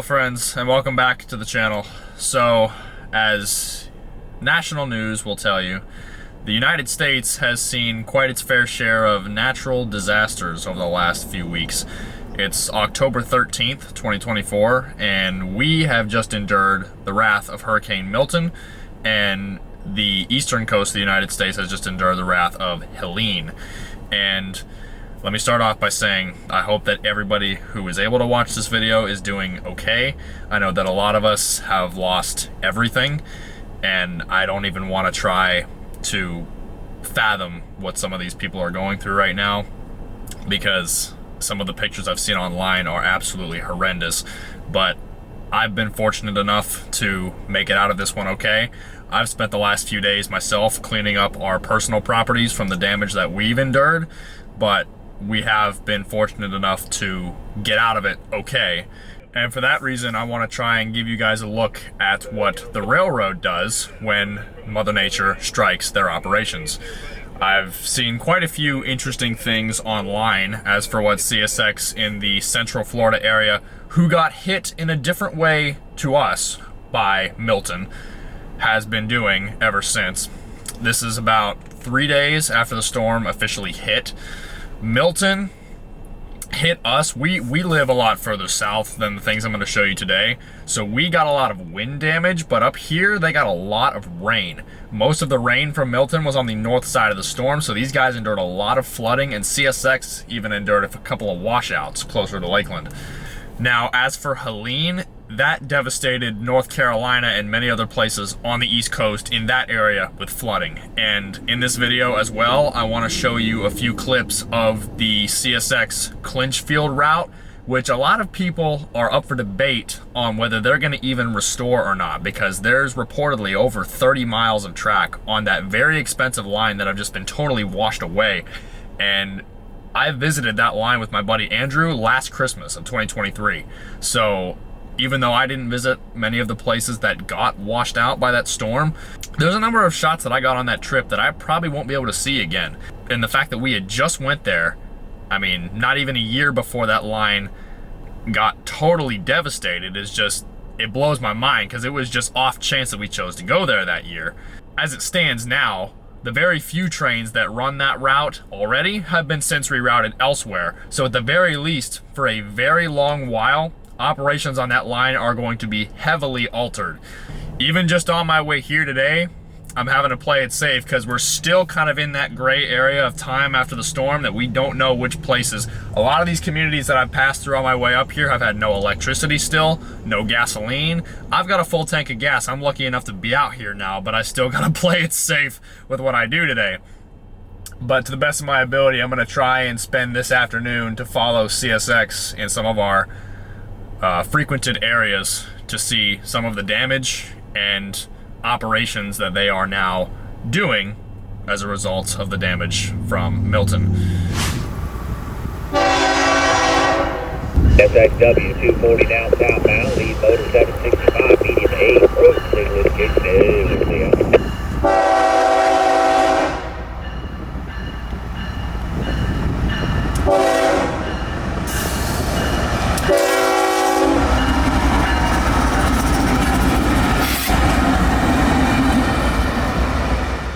friends, and welcome back to the channel. So, as national news will tell you, the United States has seen quite its fair share of natural disasters over the last few weeks. It's October 13th, 2024, and we have just endured the wrath of Hurricane Milton, and the eastern coast of the United States has just endured the wrath of Helene. And let me start off by saying I hope that everybody who is able to watch this video is doing okay. I know that a lot of us have lost everything, and I don't even want to try to fathom what some of these people are going through right now, because some of the pictures I've seen online are absolutely horrendous. But I've been fortunate enough to make it out of this one okay. I've spent the last few days myself cleaning up our personal properties from the damage that we've endured, but we have been fortunate enough to get out of it okay. And for that reason, I want to try and give you guys a look at what the railroad does when Mother Nature strikes their operations. I've seen quite a few interesting things online as for what CSX in the Central Florida area, who got hit in a different way to us by Milton, has been doing ever since. This is about 3 days after the storm officially hit. Milton hit us. We live a lot further south than the things I'm going to show you today, so we got a lot of wind damage, but up here they got a lot of rain. Most of the rain from Milton was on the north side of the storm, so these guys endured a lot of flooding, and CSX even endured a couple of washouts closer to Lakeland. Now, as for Helene, that devastated North Carolina and many other places on the East Coast in that area with flooding. And in this video as well, I want to show you a few clips of the CSX Clinchfield route, which a lot of people are up for debate on whether they're going to even restore or not, because there's reportedly over 30 miles of track on that very expensive line that have just been totally washed away. And I visited that line with my buddy Andrew last Christmas of 2023. So even though I didn't visit many of the places that got washed out by that storm, there's a number of shots that I got on that trip that I probably won't be able to see again. And the fact that we had just went there, I mean, not even a year before that line got totally devastated, is just, it blows my mind, because it was just off chance that we chose to go there that year. As it stands now, the very few trains that run that route already have been since rerouted elsewhere. So at the very least, for a very long while, operations on that line are going to be heavily altered. Even just on my way here today, I'm having to play it safe, because we're still kind of in that gray area of time after the storm that we don't know which places. A lot of these communities that I've passed through on my way up here have had no electricity still, no gasoline. I've got a full tank of gas. I'm lucky enough to be out here now, but I still gotta play it safe with what I do today. But to the best of my ability, I'm gonna try and spend this afternoon to follow CSX in some of our frequented areas to see some of the damage and operations that they are now doing as a result of the damage from Milton. SXW 240 down southbound, lead motor 765, medium 8, road signal indication.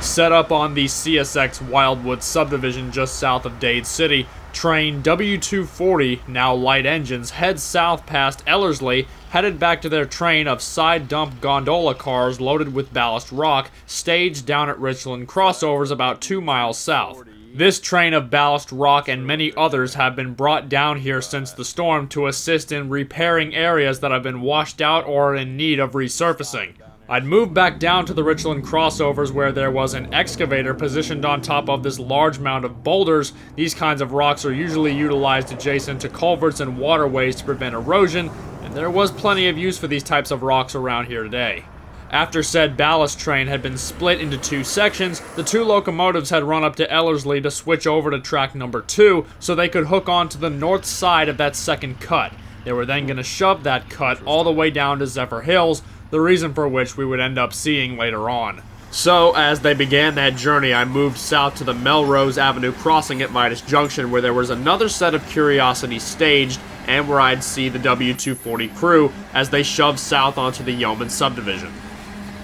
Set up on the CSX Wildwood subdivision just south of Dade City, train W240, now light engines, heads south past Ellerslie, headed back to their train of side dump gondola cars loaded with ballast rock, staged down at Richland crossovers about 2 miles south. This train of ballast rock and many others have been brought down here since the storm to assist in repairing areas that have been washed out or are in need of resurfacing. I'd moved back down to the Richland crossovers where there was an excavator positioned on top of this large mound of boulders. These kinds of rocks are usually utilized adjacent to culverts and waterways to prevent erosion, and there was plenty of use for these types of rocks around here today. After said ballast train had been split into 2 sections, the 2 locomotives had run up to Ellerslie to switch over to track number 2 so they could hook on to the north side of that second cut. They were then going to shove that cut all the way down to Zephyr Hills, the reason for which we would end up seeing later on. So, as they began that journey, I moved south to the Melrose Avenue crossing at Vitis Junction, where there was another set of curiosities staged, and where I'd see the W240 crew as they shoved south onto the Yeoman subdivision.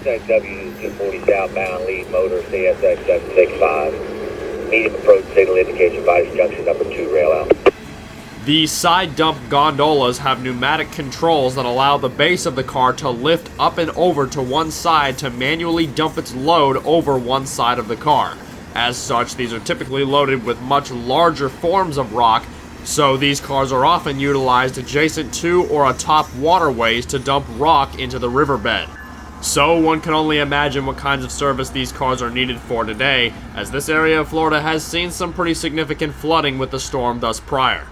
W240 southbound, lead motor CSX 765. Medium approach signal indication Vitis Junction number 2 rail out. The side dump gondolas have pneumatic controls that allow the base of the car to lift up and over to one side to manually dump its load over one side of the car. As such, these are typically loaded with much larger forms of rock, so these cars are often utilized adjacent to or atop waterways to dump rock into the riverbed. So one can only imagine what kinds of service these cars are needed for today, as this area of Florida has seen some pretty significant flooding with the storm thus prior.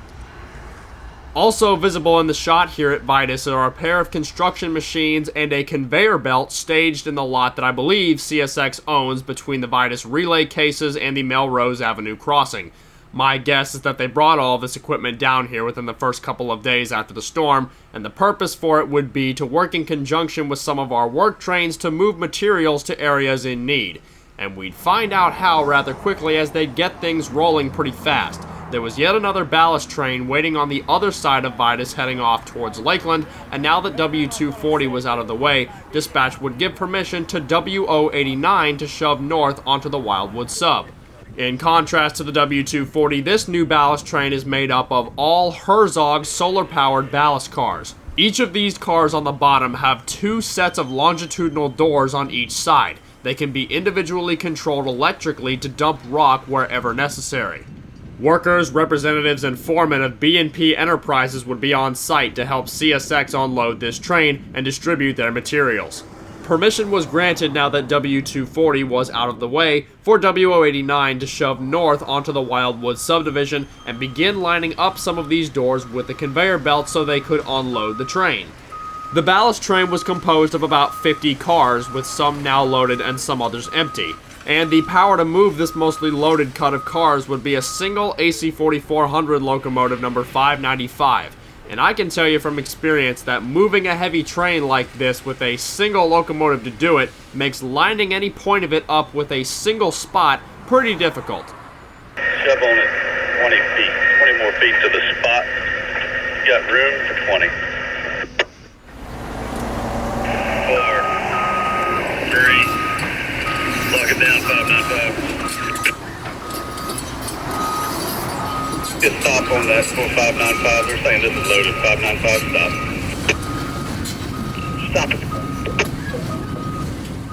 Also visible in the shot here at Vitis are a pair of construction machines and a conveyor belt staged in the lot that I believe CSX owns between the Vitis relay cases and the Melrose Avenue crossing. My guess is that they brought all this equipment down here within the first couple of days after the storm, and the purpose for it would be to work in conjunction with some of our work trains to move materials to areas in need. And we'd find out how rather quickly, as they'd get things rolling pretty fast. There was yet another ballast train waiting on the other side of Vitis heading off towards Lakeland, and now that W240 was out of the way, dispatch would give permission to WO89 to shove north onto the Wildwood sub. In contrast to the W240, this new ballast train is made up of all Herzog solar-powered ballast cars. Each of these cars on the bottom have two sets of longitudinal doors on each side. They can be individually controlled electrically to dump rock wherever necessary. Workers, representatives, and foremen of B&P Enterprises would be on site to help CSX unload this train and distribute their materials. Permission was granted now that W240 was out of the way for WO89 to shove north onto the Wildwood subdivision and begin lining up some of these doors with the conveyor belt so they could unload the train. The ballast train was composed of about 50 cars, with some now loaded and some others empty. And the power to move this mostly loaded cut of cars would be a single AC 4400 locomotive number 595. And I can tell you from experience that moving a heavy train like this with a single locomotive to do it makes lining any point of it up with a single spot pretty difficult. Shove on it 20 feet, 20 more feet to the spot. You got room for 20. 4, 3, lock it down, 595. Just stop on that 595. They're saying this is loaded. 595, stop. Stop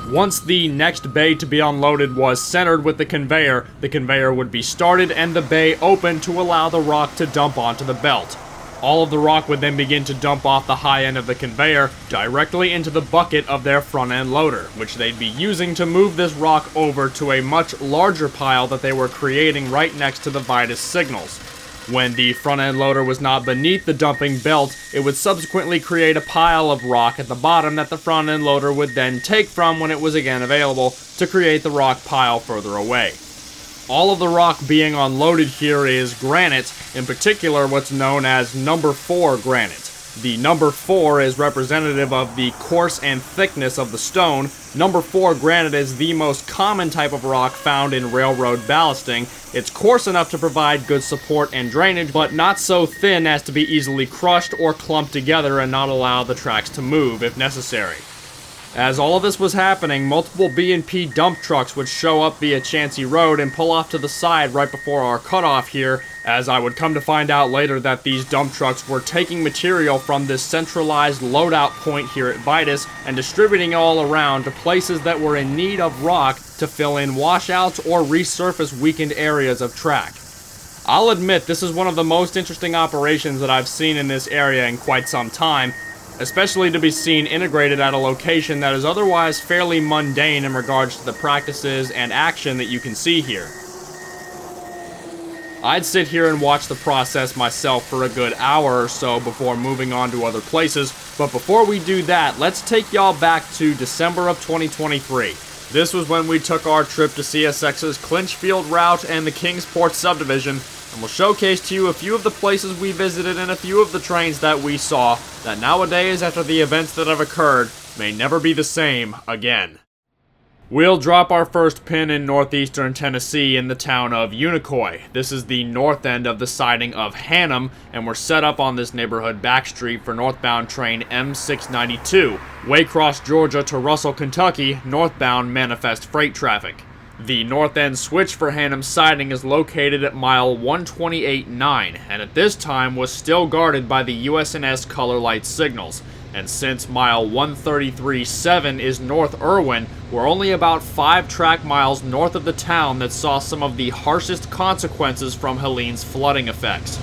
it. Once the next bay to be unloaded was centered with the conveyor would be started and the bay opened to allow the rock to dump onto the belt. All of the rock would then begin to dump off the high end of the conveyor directly into the bucket of their front end loader, which they'd be using to move this rock over to a much larger pile that they were creating right next to the Vitis signals. When the front end loader was not beneath the dumping belt, it would subsequently create a pile of rock at the bottom that the front end loader would then take from when it was again available to create the rock pile further away. All of the rock being unloaded here is granite, in particular what's known as number 4 granite. The number 4 is representative of the coarse and thickness of the stone. Number 4 granite is the most common type of rock found in railroad ballasting. It's coarse enough to provide good support and drainage, but not so thin as to be easily crushed or clumped together and not allow the tracks to move if necessary. As all of this was happening, multiple B&P dump trucks would show up via Chancey Road and pull off to the side right before our cutoff here, as I would come to find out later that these dump trucks were taking material from this centralized loadout point here at Vitis and distributing it all around to places that were in need of rock to fill in washouts or resurface weakened areas of track. I'll admit this is one of the most interesting operations that I've seen in this area in quite some time, especially to be seen integrated at a location that is otherwise fairly mundane in regards to the practices and action that you can see here. I'd sit here and watch the process myself for a good hour or so before moving on to other places, but before we do that, let's take y'all back to December of 2023. This was when we took our trip to CSX's Clinchfield route and the Kingsport subdivision, and we'll showcase to you a few of the places we visited and a few of the trains that we saw that nowadays, after the events that have occurred, may never be the same again. We'll drop our first pin in northeastern Tennessee in the town of Unicoi. This is the north end of the siding of Hannum, and we're set up on this neighborhood backstreet for northbound train M692, Waycross, Georgia to Russell, Kentucky, northbound manifest freight traffic. The north end switch for Hannum siding is located at mile 128.9, and at this time was still guarded by the USNS color light signals. And since mile 133.7 is North Irwin, we're only about 5 track miles north of the town that saw some of the harshest consequences from Helene's flooding effects.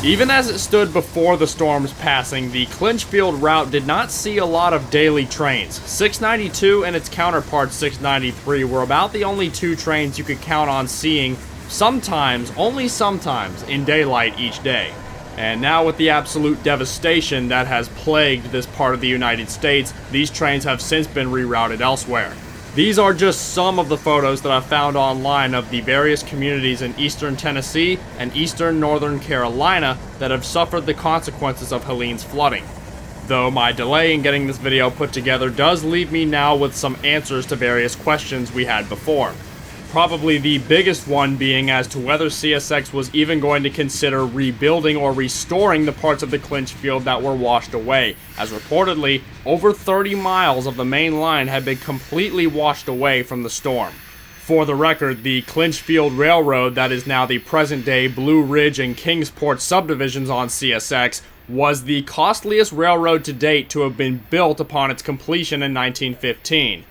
Even as it stood before the storm's passing, the Clinchfield route did not see a lot of daily trains. 692 and its counterpart 693 were about the only 2 trains you could count on seeing sometimes, only sometimes, in daylight each day. And now with the absolute devastation that has plagued this part of the United States, these trains have since been rerouted elsewhere. These are just some of the photos that I found online of the various communities in eastern Tennessee and eastern northern Carolina that have suffered the consequences of Helene's flooding. Though my delay in getting this video put together does leave me now with some answers to various questions we had before. Probably the biggest one being as to whether CSX was even going to consider rebuilding or restoring the parts of the Clinchfield that were washed away, as reportedly, over 30 miles of the main line had been completely washed away from the storm. For the record, the Clinchfield Railroad, that is now the present-day Blue Ridge and Kingsport subdivisions on CSX, was the costliest railroad to date to have been built upon its completion in 1915.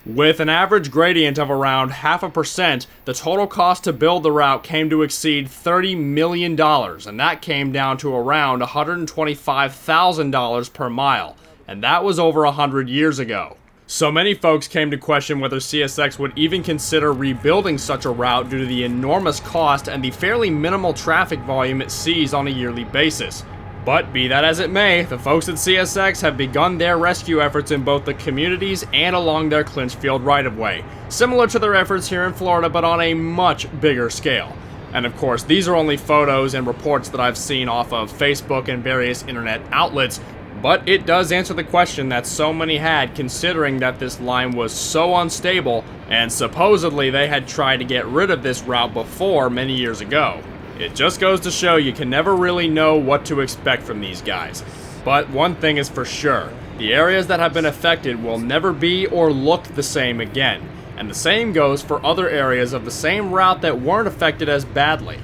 With an average gradient of around 0.5%, the total cost to build the route came to exceed $30 million, and that came down to around $125,000 per mile, and that was over 100 years ago. So many folks came to question whether CSX would even consider rebuilding such a route due to the enormous cost and the fairly minimal traffic volume it sees on a yearly basis. But be that as it may, the folks at CSX have begun their rescue efforts in both the communities and along their Clinchfield right-of-way, similar to their efforts here in Florida but on a much bigger scale. And of course, these are only photos and reports that I've seen off of Facebook and various internet outlets, but it does answer the question that so many had, considering that this line was so unstable and supposedly they had tried to get rid of this route before many years ago. It just goes to show you can never really know what to expect from these guys. But one thing is for sure, the areas that have been affected will never be or look the same again. And the same goes for other areas of the same route that weren't affected as badly.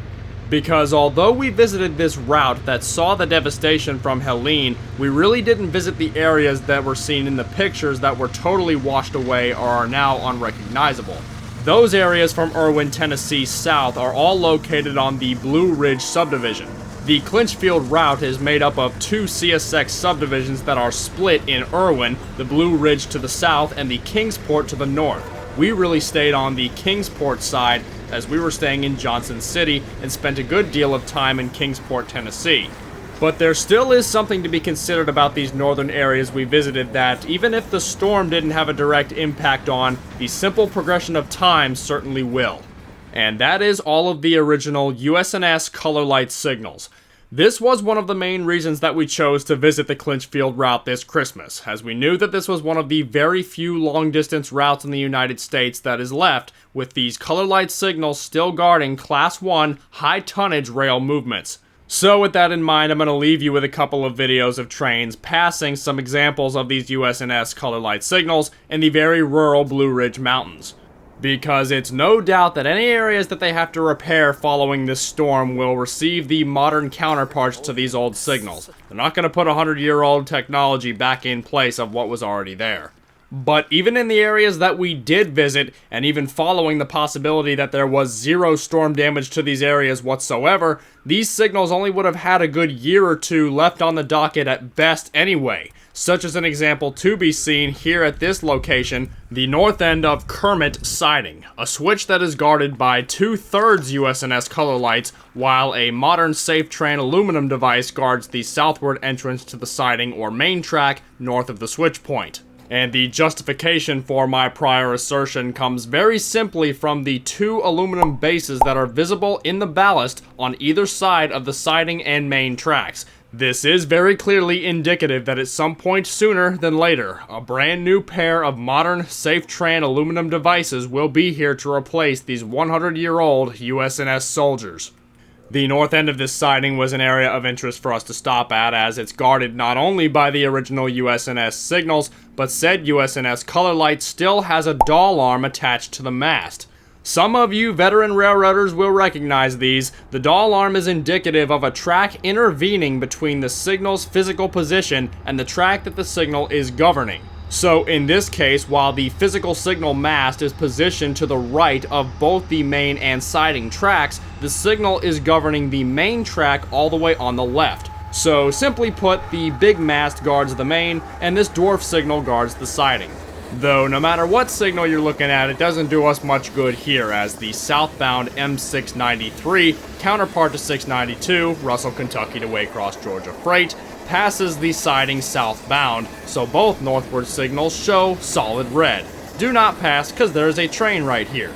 Because although we visited this route that saw the devastation from Helene, we really didn't visit the areas that were seen in the pictures that were totally washed away or are now unrecognizable. Those areas from Irwin, Tennessee south are all located on the Blue Ridge subdivision. The Clinchfield route is made up of 2 CSX subdivisions that are split in Irwin, the Blue Ridge to the south and the Kingsport to the north. We really stayed on the Kingsport side as we were staying in Johnson City and spent a good deal of time in Kingsport, Tennessee. But there still is something to be considered about these northern areas we visited that, even if the storm didn't have a direct impact on, the simple progression of time certainly will. And that is all of the original USNS color light signals. This was one of the main reasons that we chose to visit the Clinchfield route this Christmas, as we knew that this was one of the very few long-distance routes in the United States that is left, with these color light signals still guarding Class 1 high-tonnage rail movements. So with that in mind, I'm going to leave you with a couple of videos of trains passing some examples of these USNS color light signals in the very rural Blue Ridge Mountains. Because it's no doubt that any areas that they have to repair following this storm will receive the modern counterparts to these old signals. They're not going to put 100-year-old technology back in place of what was already there. But even in the areas that we did visit, and even following the possibility that there was zero storm damage to these areas whatsoever, these signals only would have had a good year or two left on the docket at best anyway, such as an example to be seen here at this location, the north end of Kermit Siding, a switch that is guarded by 2/3 USNS color lights, while a modern Safe Train aluminum device guards the southward entrance to the siding or main track north of the switch point. And the justification for my prior assertion comes very simply from the 2 aluminum bases that are visible in the ballast on either side of the siding and main tracks. This is very clearly indicative that at some point sooner than later, a brand new pair of modern safe-tran aluminum devices will be here to replace these 100-year-old USNS soldiers. The north end of this siding was an area of interest for us to stop at, as it's guarded not only by the original USNS signals, but said USNS color light still has a doll arm attached to the mast. Some of you veteran railroaders will recognize these. The doll arm is indicative of a track intervening between the signal's physical position and the track that the signal is governing. So in this case, while the physical signal mast is positioned to the right of both the main and siding tracks, the signal is governing the main track all the way on the left. So simply put, the big mast guards the main, and this dwarf signal guards the siding. Though no matter what signal you're looking at, it doesn't do us much good here, as the southbound M693, counterpart to 692, Russell, Kentucky to Waycross, Georgia freight, passes the siding southbound, so both northward signals show solid red. Do not pass, because there's a train right here.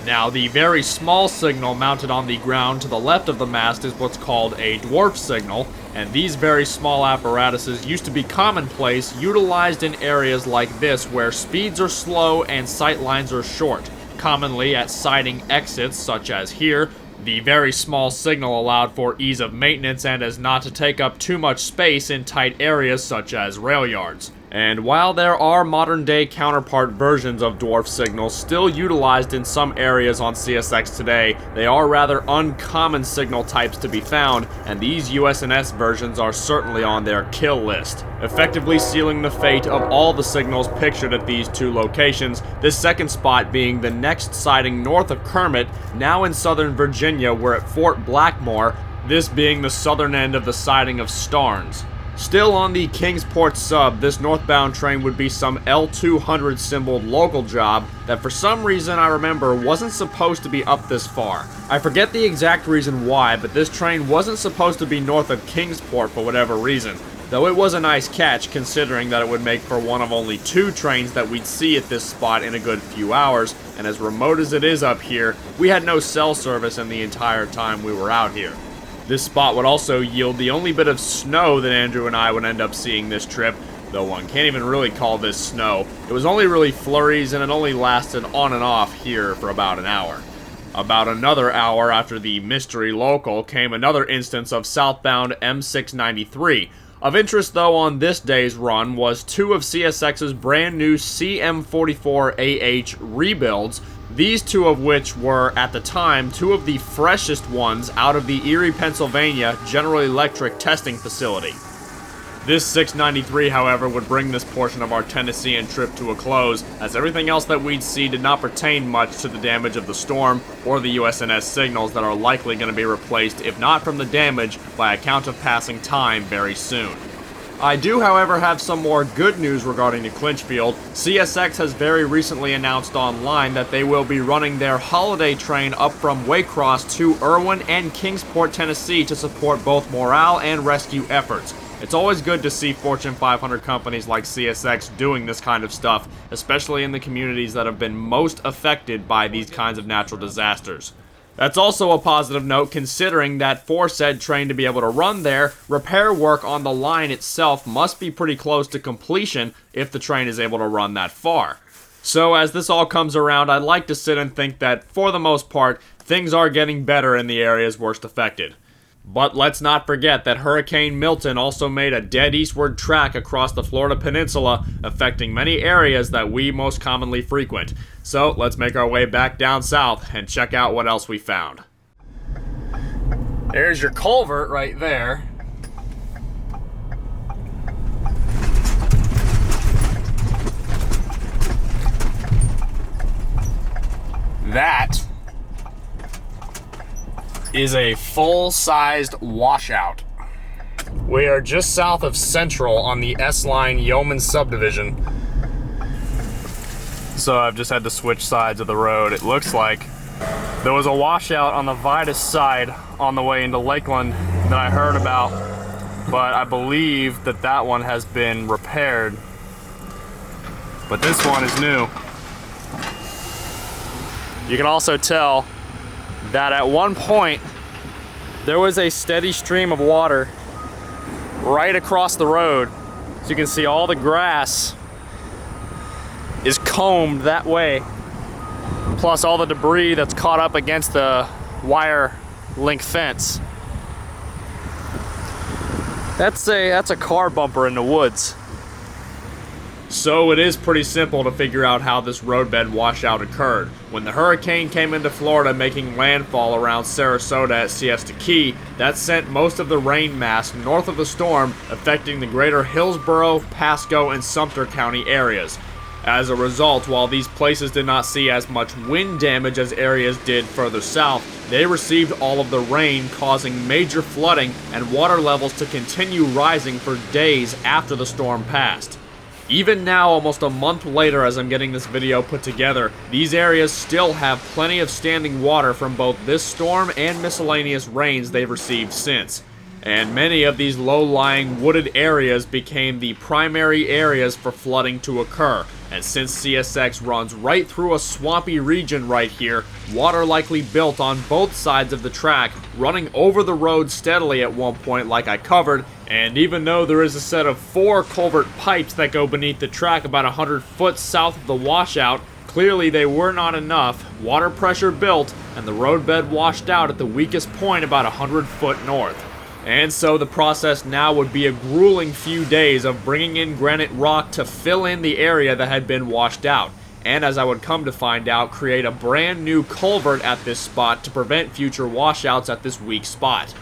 Now, the very small signal mounted on the ground to the left of the mast is what's called a dwarf signal, and these very small apparatuses used to be commonplace, utilized in areas like this where speeds are slow and sight lines are short, commonly at siding exits such as here. The very small signal allowed for ease of maintenance and as not to take up too much space in tight areas such as rail yards. And while there are modern-day counterpart versions of dwarf signals still utilized in some areas on CSX today, they are rather uncommon signal types to be found, and these USNS versions are certainly on their kill list, effectively sealing the fate of all the signals pictured at these 2 locations, this second spot being the next siding north of Kermit, now in southern Virginia. We're at Fort Blackmore, this being the southern end of the siding of Starnes. Still on the Kingsport sub, this northbound train would be some L200 symboled local job that for some reason I remember wasn't supposed to be up this far. I forget the exact reason why, but this train wasn't supposed to be north of Kingsport for whatever reason, though it was a nice catch considering that it would make for one of only 2 trains that we'd see at this spot in a good few hours, and as remote as it is up here, we had no cell service in the entire time we were out here. This spot would also yield the only bit of snow that Andrew and I would end up seeing this trip, though one can't even really call this snow. It was only really flurries, and it only lasted on and off here for about an hour. About another hour after the mystery local came another instance of southbound M693. Of interest though on this day's run was 2 of CSX's brand new CM44AH rebuilds, these 2 of which were, at the time, 2 of the freshest ones out of the Erie, Pennsylvania General Electric testing facility. This 693, however, would bring this portion of our Tennessean trip to a close, as everything else that we'd see did not pertain much to the damage of the storm or the USNS signals that are likely going to be replaced, if not from the damage, by account of passing time very soon. I do, however, have some more good news regarding the Clinchfield. CSX has very recently announced online that they will be running their holiday train up from Waycross to Irwin and Kingsport, Tennessee to support both morale and rescue efforts. It's always good to see Fortune 500 companies like CSX doing this kind of stuff, especially in the communities that have been most affected by these kinds of natural disasters. That's also a positive note considering that for said train to be able to run there, repair work on the line itself must be pretty close to completion if the train is able to run that far. So as this all comes around, I'd like to sit and think that, for the most part, things are getting better in the areas worst affected. But let's not forget that Hurricane Milton also made a dead eastward track across the Florida peninsula, affecting many areas that we most commonly frequent. So let's make our way back down south and check out what else we found. There's your culvert right there. That is a full-sized washout. We are just south of Central on the S-Line Yeoman subdivision. So I've just had to switch sides of the road. It looks like there was a washout on the Vitis side on the way into Lakeland that I heard about, but I believe that that one has been repaired. but this one is new. You can also tell that at one point there was a steady stream of water right across the road. So you can see all the grass is combed that way, plus all the debris that's caught up against the wire link fence. That's a car bumper in the woods. So it is pretty simple to figure out how this roadbed washout occurred. When the hurricane came into Florida, making landfall around Sarasota at Siesta Key, that sent most of the rain mass north of the storm, affecting the greater Hillsborough, Pasco, and Sumter County areas. As a result, while these places did not see as much wind damage as areas did further south, they received all of the rain, causing major flooding and water levels to continue rising for days after the storm passed. Even now, almost a month later as I'm getting this video put together, these areas still have plenty of standing water from both this storm and miscellaneous rains they've received since. And many of these low-lying wooded areas became the primary areas for flooding to occur. And since CSX runs right through a swampy region right here, water likely built on both sides of the track, running over the road steadily at one point like I covered. And even though there is a set of 4 culvert pipes that go beneath the track about 100 foot south of the washout, clearly they were not enough. Water pressure built, and the roadbed washed out at the weakest point about 100 foot north. And so the process now would be a grueling few days of bringing in granite rock to fill in the area that had been washed out, and as I would come to find out, create a brand new culvert at this spot to prevent future washouts at this weak spot.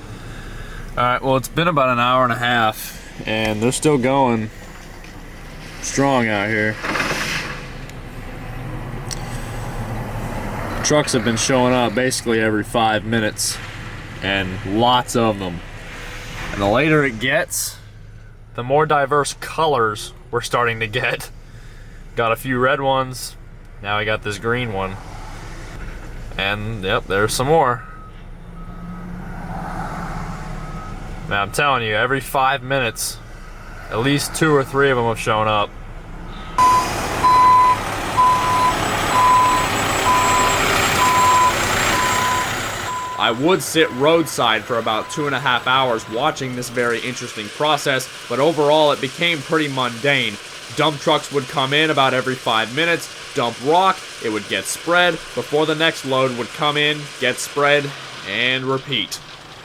Alright, well, it's been about an hour and a half, and they're still going strong out here. Trucks have been showing up basically every 5 minutes, and lots of them. And the later it gets, the more diverse colors we're starting to get. Got a few red ones, now we got this green one. And yep, there's some more. Man, I'm telling you, every 5 minutes, at least 2 or 3 of them have shown up. I would sit roadside for about 2.5 hours watching this very interesting process, but overall it became pretty mundane. Dump trucks would come in about every 5 minutes, dump rock, it would get spread, before the next load would come in, get spread, and repeat.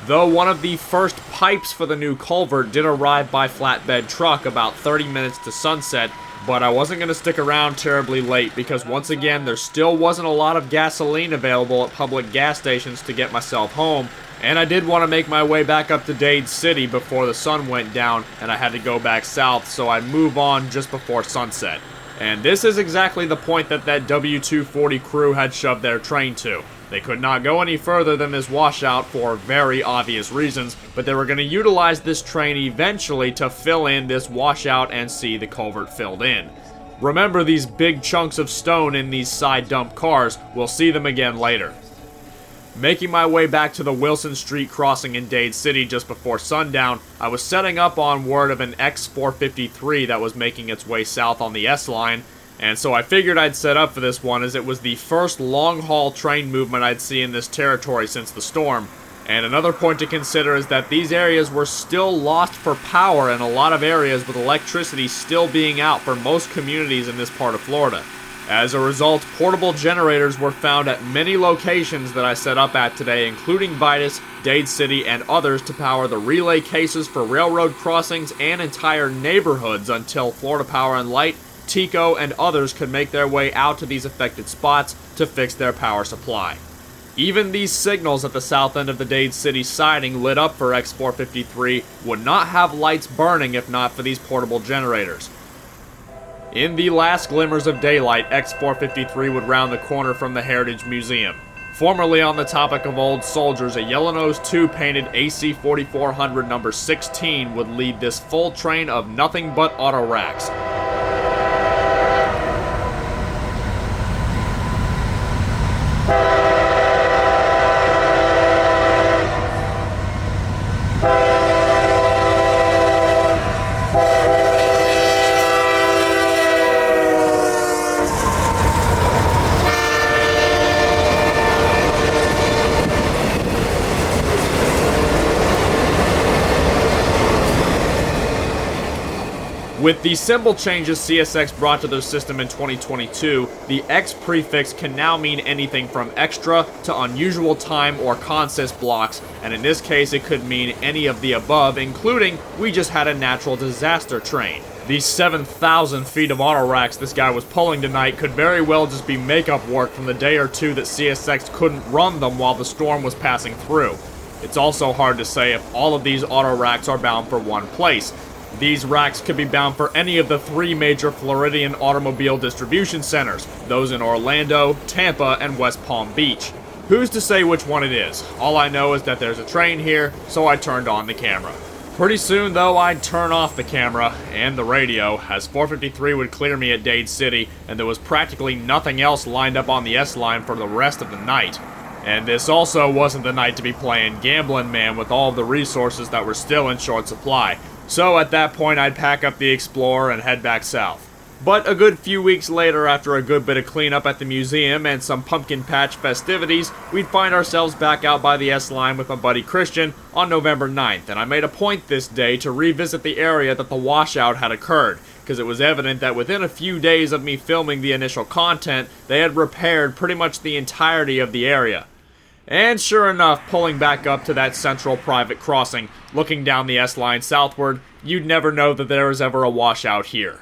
Though one of the first pipes for the new culvert did arrive by flatbed truck about 30 minutes to sunset, but I wasn't going to stick around terribly late because once again there still wasn't a lot of gasoline available at public gas stations to get myself home, and I did want to make my way back up to Dade City before the sun went down and I had to go back south, so I'd move on just before sunset. And this is exactly the point that W240 crew had shoved their train to. They could not go any further than this washout for very obvious reasons, but they were going to utilize this train eventually to fill in this washout and see the culvert filled in. Remember these big chunks of stone in these side dump cars, we'll see them again later. Making my way back to the Wilson Street crossing in Dade City just before sundown, I was setting up on word of an X453 that was making its way south on the S-line, and so I figured I'd set up for this one as it was the first long-haul train movement I'd see in this territory since the storm. And another point to consider is that these areas were still lost for power in a lot of areas, with electricity still being out for most communities in this part of Florida. As a result, portable generators were found at many locations that I set up at today, including Vitis, Dade City, and others to power the relay cases for railroad crossings and entire neighborhoods until Florida Power and Light, TECO, and others could make their way out to these affected spots to fix their power supply. Even these signals at the south end of the Dade City siding lit up for X453 would not have lights burning if not for these portable generators. In the last glimmers of daylight, X453 would round the corner from the Heritage Museum. Formerly on the topic of old soldiers, a Yellow-Nose 2 painted AC 4400 number 16 would lead this full train of nothing but auto racks. With the symbol changes CSX brought to their system in 2022, the X prefix can now mean anything from extra to unusual time or consist blocks, and in this case it could mean any of the above, including we just had a natural disaster train. These 7,000 feet of auto racks this guy was pulling tonight could very well just be makeup work from the day or two that CSX couldn't run them while the storm was passing through. It's also hard to say if all of these auto racks are bound for one place. These racks could be bound for any of the 3 major Floridian automobile distribution centers, those in Orlando, Tampa, and West Palm Beach. Who's to say which one it is? All I know is that there's a train here, so I turned on the camera. Pretty soon, though, I'd turn off the camera and the radio, as 453 would clear me at Dade City, and there was practically nothing else lined up on the S-line for the rest of the night. And this also wasn't the night to be playing Gambling Man with all of the resources that were still in short supply. So at that point, I'd pack up the Explorer and head back south. But a good few weeks later, after a good bit of cleanup at the museum and some pumpkin patch festivities, we'd find ourselves back out by the S-line with my buddy Christian on November 9th, and I made a point this day to revisit the area that the washout had occurred, because it was evident that within a few days of me filming the initial content, they had repaired pretty much the entirety of the area. And sure enough, pulling back up to that central private crossing, looking down the S-line southward, you'd never know that there was ever a washout here.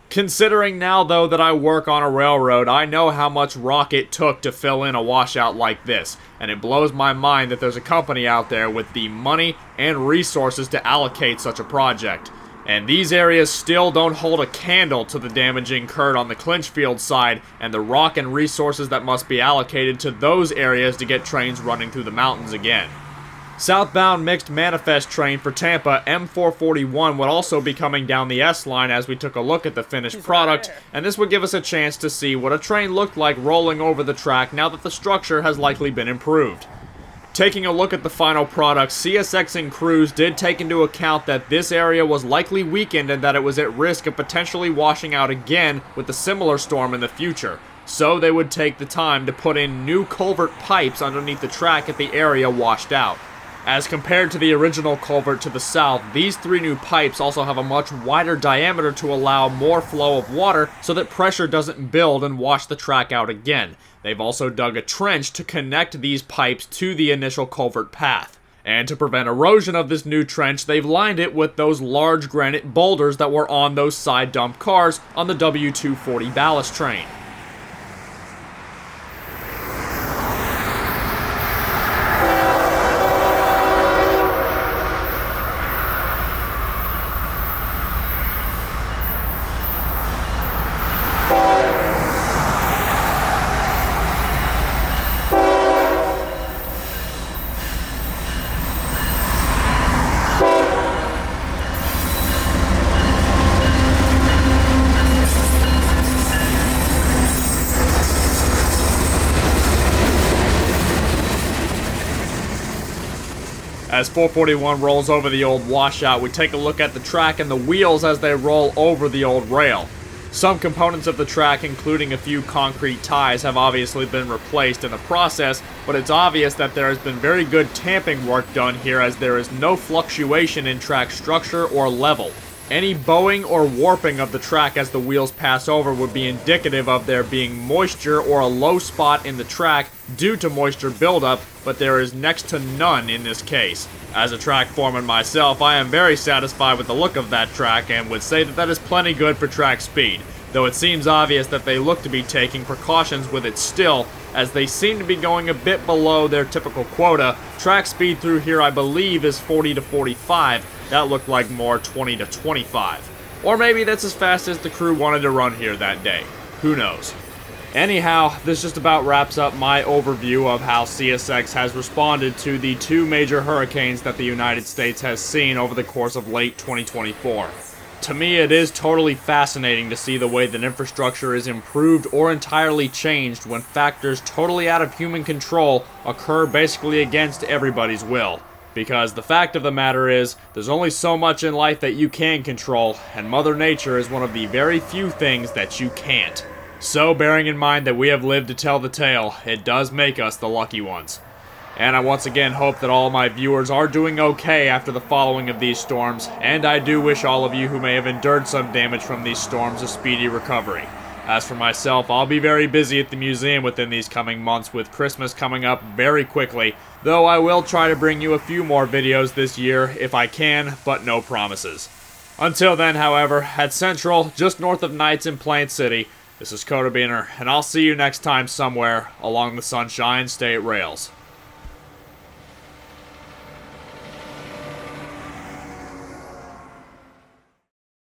Considering now, though, that I work on a railroad, I know how much rock it took to fill in a washout like this, and it blows my mind that there's a company out there with the money and resources to allocate such a project. And these areas still don't hold a candle to the damage incurred on the Clinchfield side and the rock and resources that must be allocated to those areas to get trains running through the mountains again. Southbound mixed manifest train for Tampa M441 would also be coming down the S-line as we took a look at the finished product, and this would give us a chance to see what a train looked like rolling over the track now that the structure has likely been improved. Taking a look at the final product, CSX and crews did take into account that this area was likely weakened and that it was at risk of potentially washing out again with a similar storm in the future. So they would take the time to put in new culvert pipes underneath the track at the area washed out. As compared to the original culvert to the south, these 3 new pipes also have a much wider diameter to allow more flow of water so that pressure doesn't build and wash the track out again. They've also dug a trench to connect these pipes to the initial culvert path. And to prevent erosion of this new trench, they've lined it with those large granite boulders that were on those side dump cars on the W240 Ballast train. As 441 rolls over the old washout, we take a look at the track and the wheels as they roll over the old rail. Some components of the track, including a few concrete ties, have obviously been replaced in the process, but it's obvious that there has been very good tamping work done here as there is no fluctuation in track structure or level. Any bowing or warping of the track as the wheels pass over would be indicative of there being moisture or a low spot in the track due to moisture buildup, but there is next to none in this case. As a track foreman myself, I am very satisfied with the look of that track and would say that that is plenty good for track speed, though it seems obvious that they look to be taking precautions with it still, as they seem to be going a bit below their typical quota. Track speed through here I believe is 40 to 45, that looked like more 20 to 25. Or maybe that's as fast as the crew wanted to run here that day. Who knows? Anyhow, this just about wraps up my overview of how CSX has responded to the 2 major hurricanes that the United States has seen over the course of late 2024. To me, it is totally fascinating to see the way that infrastructure is improved or entirely changed when factors totally out of human control occur basically against everybody's will. Because the fact of the matter is, there's only so much in life that you can control, and Mother Nature is one of the very few things that you can't. So, bearing in mind that we have lived to tell the tale, it does make us the lucky ones. And I once again hope that all my viewers are doing okay after the following of these storms, and I do wish all of you who may have endured some damage from these storms a speedy recovery. As for myself, I'll be very busy at the museum within these coming months, with Christmas coming up very quickly, though I will try to bring you a few more videos this year if I can, but no promises. Until then, however, at Central, just north of Knights in Plain City, this is Kotabeaner, and I'll see you next time somewhere along the Sunshine State Rails.